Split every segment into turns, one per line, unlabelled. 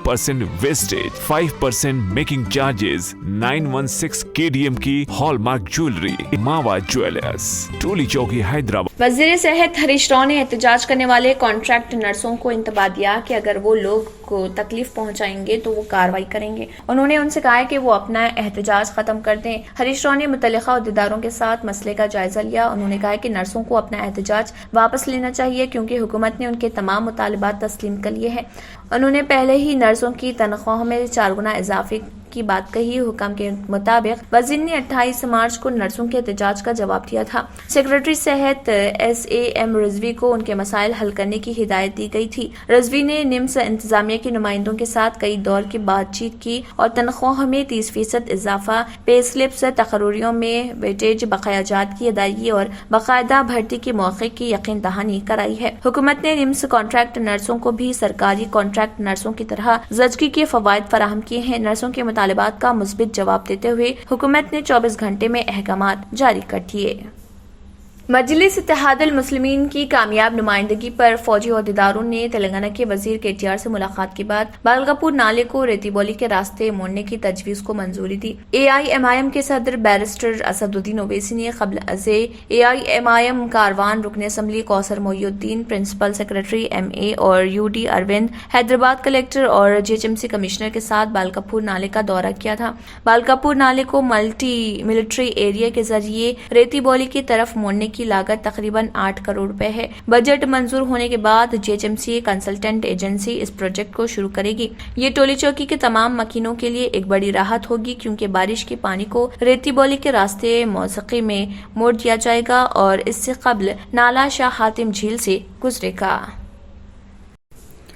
0% wastage, 5% making charges, 916 KDM की hallmark jewellery, मावा jewellers, टोली चौकी, हैदराबाद।
वजीर सेहत हरीश राव ने एहतजाज करने वाले कॉन्ट्रैक्ट नर्सों को इंतबाह दिया कि अगर वो लोग को तकलीफ पहुंचाएंगे तो वो कार्रवाई करेंगे। उन्होंने उनसे कहा कि वो अपना एहतजाज खत्म कर दें। हरीश राव ने मुतल्लिका अहदेदारों के साथ मसले का जायजा लिया। उन्होंने कहा कि नर्सों को अपना एहतजाज वापस लेना चाहिए क्योंकि हुकूमत ने उनके तमाम मुतालबात तस्लीम कर लिए हैं। उन्होंने पहले ही नर्सों की तनख्वाहों में 4 गुना इजाफे की बात कही। हुक्म के मुताबिक वजीर ने 28 मार्च को नर्सों के एहतजाज का जवाब दिया था। सेक्रेटरी सेहत SAM रिजवी को उनके मसाइल हल करने की हिदायत दी गई थी। रिजवी ने निम्स इंतजामिया के नुमाइंदों के साथ कई दौर की बातचीत की और तनख्वाहों में 30% इजाफा, पे स्लिप्स, तकर्रियों में वेटेज, बकायाजात की अदायगी और बाकायदा भर्ती के मौके की यकीन दहानी कराई है। हुकूमत ने निम्स कॉन्ट्रैक्ट नर्सों को भी सरकारी कॉन्ट्रैक्ट नर्सों की तरह जजगी के फवायद फराहम किए हैं। नर्सों के मुतालिबात का मुस्बित जवाब देते हुए हुकूमत ने 24 घंटे में अहकामात जारी कर दिए। मजलिस इत्तेहादुल मुस्लिमीन की कामयाब नुमाइंदगी पर फौजी अहदेदारों ने तेलंगाना के वजीर KTR से मुलाकात के बाद बालगापुर नाले को रेती बोली के रास्ते मोड़ने की तजवीज को मंजूरी दी। AIMIM के सदर बैरिस्टर असदुद्दीन ओवैसी ने कबल अज़े AIMIM कारवान रुकन assembly Kausar Moinuddin, principal secretary MA और UD अरविंद, हैदराबाद कलेक्टर और GHMC कमिश्नर के साथ बालगापुर नाले का दौरा किया था। बालगापुर नाले को मल्टी मिलिट्री एरिया के जरिए रेती बोली की तरफ मोड़ने की लागत तकरीबन 8 करोड़ रुपए है। बजट मंजूर होने के बाद GHMC कंसल्टेंट एजेंसी इस प्रोजेक्ट को शुरू करेगी। ये टोली चौकी के तमाम मकीनों के लिए एक बड़ी राहत होगी क्योंकि बारिश के पानी को रेती बोली के रास्ते मौसकी में मोड़ दिया जाएगा और इससे कबल नाला शाह हातिम झील से गुजरेगा।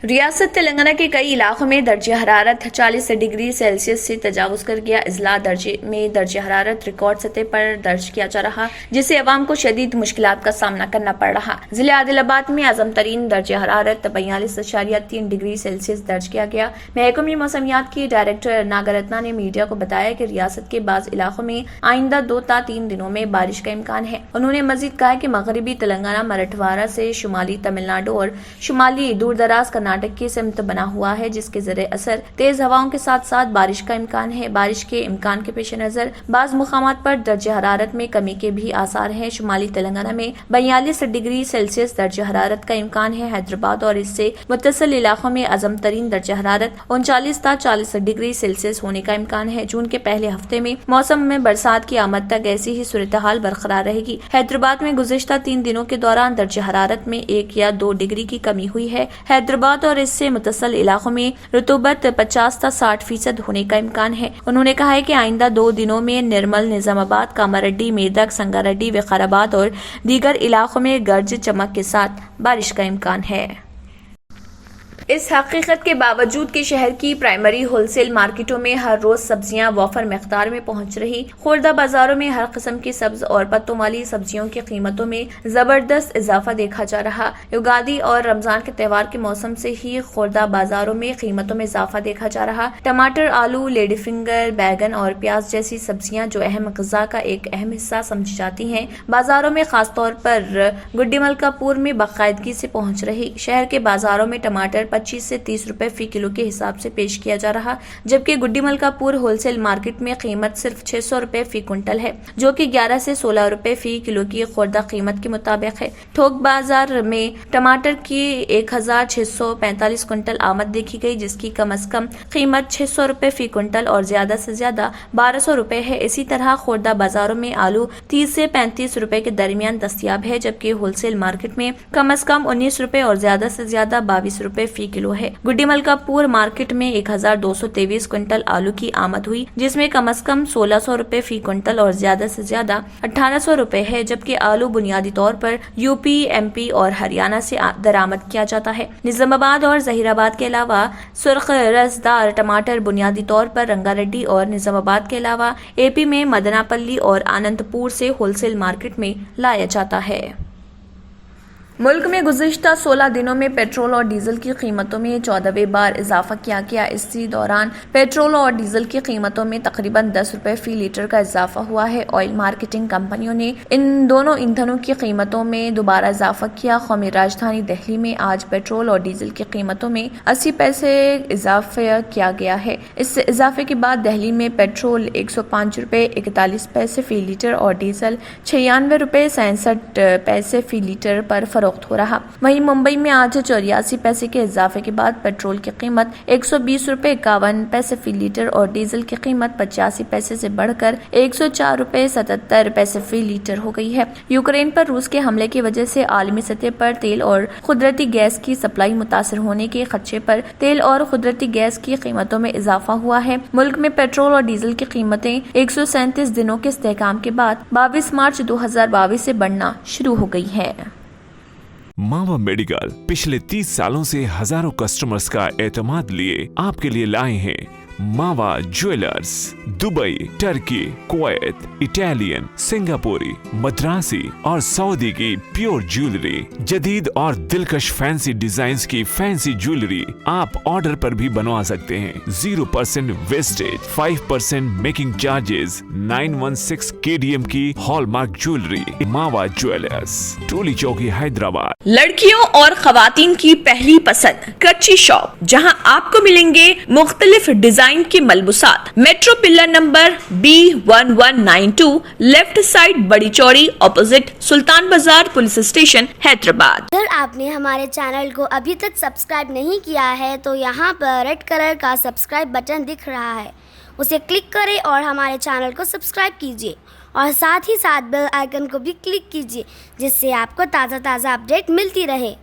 रियासत तेलंगाना के कई इलाकों में दर्जे हरारत 40 डिग्री सेल्सियस से तजावुज कर गया। इजला में दर्जे हरारत रिकॉर्ड सतह पर दर्ज किया जा रहा, जिससे अवाम को शदीद मुश्किलात का सामना करना पड़ रहा। जिले आदिलाबाद में आजम तरीन दर्जे हरारत 42.3 डिग्री सेल्सियस दर्ज किया गया। महकमे मौसमियात की डायरेक्टर नागरत्ना ने मीडिया को बताया कि रियासत के बाज़ इलाकों में आइंदा 2 ta 3 दिनों में बारिश का इम्कान है। उन्होंने मजीद कहा कि मगरबी तेलंगाना, मराठवाड़ा से शुमाली तमिलनाडु और शुमाली दूर दराज कर्नाटक की सिमत बना हुआ है, जिसके जरिए असर तेज हवाओं के साथ साथ बारिश का इम्कान है। बारिश के इम्कान के पेश नजर बाज मुकामात पर दर्जे हरारत में कमी के भी आसार हैं। शुमाली तेलंगाना में 42 डिग्री सेल्सियस दर्जे हरारत का इम्कान है। हैदराबाद और इससे मुत्तसिल इलाकों में अजम तरीन दर्जे हरारत 39 ta 40 डिग्री सेल्सियस होने का इम्कान है। जून के पहले हफ्ते में मौसम में बरसात की आमद तक ऐसी ही सूरत हाल बरकरार रहेगी। हैदराबाद में गुज़िश्ता 3 दिनों के दौरान दर्जे हरारत में 1 या 2 डिग्री की कमी हुई है। हैदराबाद और इससे मुतसल इलाकों में रुतूबत 50 ta 60% होने का इम्कान है। उन्होंने कहा है कि आइंदा 2 दिनों में निर्मल, निजामाबाद, कामारेड्डी, मेदक, संगारेड्डी, विकाराबाद और दीगर इलाकों में गरज चमक के साथ बारिश का इम्कान है। इस हकीकत के बावजूद कि शहर की प्राइमरी होलसेल मार्केटों में हर रोज सब्जियां वफर मिकदार में पहुंच रही, खुर्दा बाजारों में हर किस्म की सब्ज और पत्तों वाली सब्जियों की कीमतों में जबरदस्त इजाफा देखा जा रहा। युगादी और रमजान के त्यौहार के मौसम से ही खुर्दा बाजारों में कीमतों में इजाफा देखा जा रहा। टमाटर, आलू, लेडी फिंगर, बैगन और प्याज जैसी सब्जियां जो अहम ग़िज़ा का एक अहम हिस्सा समझी जाती हैं, बाजारों में खासतौर पर गुड्डी मलकापुर में बाकायदगी से पहुंच रही। शहर के बाजारों में टमाटर 25 से 30 रुपए फी किलो के हिसाब से पेश किया जा रहा, जबकि गुड्डी मलकापुर होलसेल मार्केट में कीमत सिर्फ 600 रुपए फी कुंटल है, जो कि 11 से 16 रुपए फी किलो की खुर्दा कीमत के मुताबिक है। थोक बाजार में टमाटर की 1645 कुंटल आमद देखी गई, जिसकी कम अज कम कीमत 600 रुपए फी कुंटल और ज्यादा से ज्यादा 1200 रुपए है। इसी तरह खुर्दा बाजारों में आलू 30 से 35 रुपए के दरमियान दस्तयाब है, जबकि होलसेल मार्केट में कम अज कम 19 रुपए और ज्यादा से ज्यादा 22 रुपए फी किलो है। गुड्डी मलकापुर मार्केट में 1223 क्विंटल आलू की आमद हुई, जिसमें कम अज कम 1600 रुपए फी क्विंटल और ज्यादा से ज्यादा 1800 रुपए है, जबकि आलू बुनियादी तौर पर यूपी, MP और हरियाणा से दरामद किया जाता है। निजामाबाद और जहीराबाद के अलावा सुर्ख रसदार टमाटर बुनियादी तौर पर रंगारेड्डी और निजामाबाद के अलावा AP में मदनापल्ली और आनंदपुर से होलसेल मार्केट में लाया जाता है। मुल्क में गुज़िश्ता 16 दिनों में पेट्रोल और डीजल की कीमतों में 14वें बार इजाफा किया गया। इसी दौरान पेट्रोल और डीजल की कीमतों में तकरीबन 10 रुपए फी लीटर का इजाफा हुआ है। ऑयल मार्केटिंग कंपनियों ने इन दोनों ईंधनों की कीमतों में दोबारा इजाफा किया। कौमी राजधानी दिल्ली में आज पेट्रोल और डीजल की कीमतों में 80 पैसे इजाफा किया गया है। इस इजाफे के बाद दिल्ली में पेट्रोल 105 रुपए 41 पैसे फी लीटर और डीजल 96 रुपए 67 पैसे फी लीटर पर फरोख्त हो रहा। वहीं मुंबई में आज 84 पैसे के इजाफे के बाद पेट्रोल की कीमत 120 रुपए 51 पैसे फी लीटर और डीजल की कीमत 85 पैसे से बढ़कर 104 रुपए 77 पैसे फी लीटर हो गई है। यूक्रेन पर रूस के हमले की वजह से आलमी सतह पर तेल और कुदरती गैस की सप्लाई मुतासर होने के खदशे पर तेल और कुदरती गैस की कीमतों में इजाफा हुआ है। मुल्क में पेट्रोल और डीजल की कीमतें 137 दिनों के इस्तेहकाम के बाद 22 मार्च 2022 से बढ़ना शुरू हो गई है।
मावा मेडिकल पिछले 30 सालों से हजारों कस्टमर्स का एतमाद लिए आपके लिए लाए हैं मावा jewellers. Dubai, Turkey, Kuwait, Italian, सिंगापुरी, मद्रासी और सऊदी की प्योर ज्वेलरी, जदीद और दिलकश फैंसी डिजाइन्स की फैंसी ज्वेलरी आप ऑर्डर पर भी बनवा सकते हैं। 0% वेस्टेज, 5% मेकिंग चार्जेस, 916 KDM की हॉलमार्क ज्वेलरी। मावा ज्वेलर्स, टोली चौकी, हैदराबाद।
लड़कियों और खवातीन की पहली पसंद कच्ची शॉप, जहां आपको मिलेंगे मुख्तलिफ डिजाइन के मलबूसात। Metro pillar number B1192, left side बड़ी चौड़ी, ऑपोजिट सुल्तान बाजार पुलिस स्टेशन, हैदराबाद।
अगर आपने हमारे चैनल को अभी तक सब्सक्राइब नहीं किया है तो यहाँ पर रेड कलर का सब्सक्राइब बटन दिख रहा है, उसे क्लिक करें और हमारे चैनल को सब्सक्राइब कीजिए और साथ ही साथ बेल आइकन को भी क्लिक कीजिए, जिससे आपको ताज़ा अपडेट मिलती रहे।